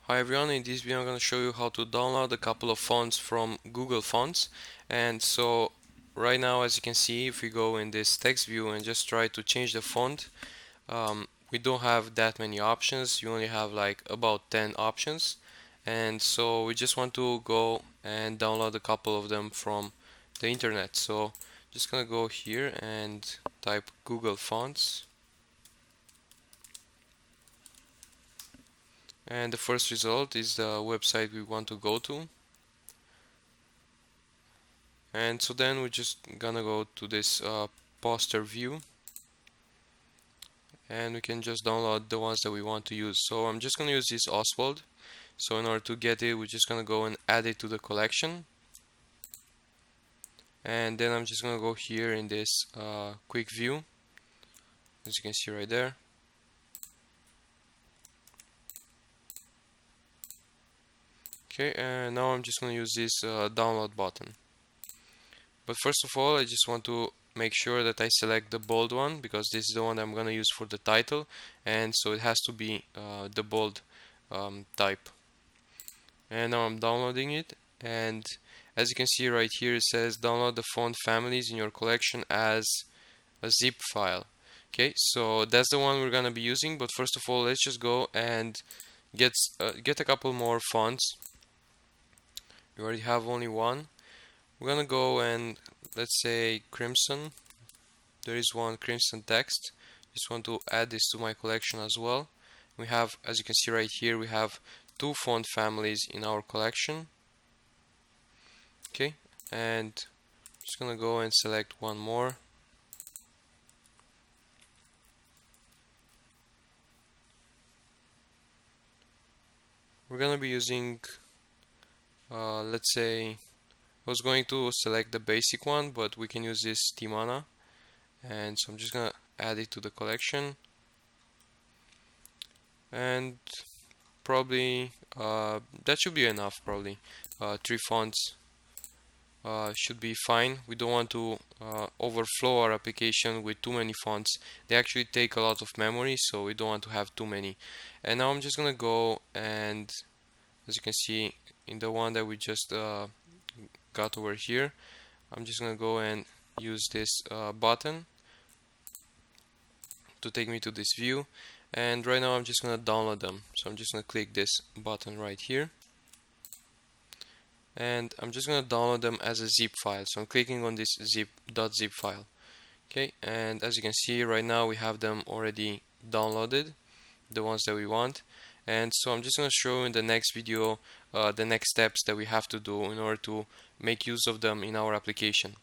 Hi everyone, in this video I'm going to show you how to download a couple of fonts from Google Fonts. And so right now, as you can see, if we go in this text view and just try to change the font, we don't have that many options. You only have like about 10 options. And so we just want to go and download a couple of them from the internet. So just gonna go here and type Google Fonts. And the first result is the website we want to go to. And so then we're just gonna go to this poster view, and we can just download the ones that we want to use. So I'm just gonna use this Oswald. So in order to get it, we're just gonna go and add it to the collection. And then I'm just gonna go here in this quick view, as you can see right there. Okay, and now I'm just gonna use this download button. But first of all, I just want to make sure that I select the bold one, because this is the one I'm gonna use for the title, and so it has to be the bold type. And now I'm downloading it, and as you can see right here, it says download the font families in your collection as a zip file. Okay, so that's the one we're gonna be using. But first of all, let's just go and get a couple more fonts. We already have only one. We're gonna go and let's say Crimson. There is one Crimson text. Just want to add this to my collection as well. We have, as you can see right here, we have two font families in our collection. Okay, and I'm just gonna go and select one more. We're gonna be using, let's say, I was going to select the basic one, but we can use this Timana. And so I'm just gonna add it to the collection. And probably that should be enough. Probably 3 fonts should be fine. We don't want to overflow our application with too many fonts. They actually take a lot of memory, so we don't want to have too many. And now I'm just gonna go and, as you can see in the one that we just got over here, I'm just gonna go and use this button to take me to this view. And right now I'm just gonna download them. So I'm just gonna click this button right here, and I'm just gonna download them as a zip file. So I'm clicking on this zip file. Okay, and as you can see right now, we have them already downloaded, the ones that we want. And so I'm just going to show in the next video the next steps that we have to do in order to make use of them in our application.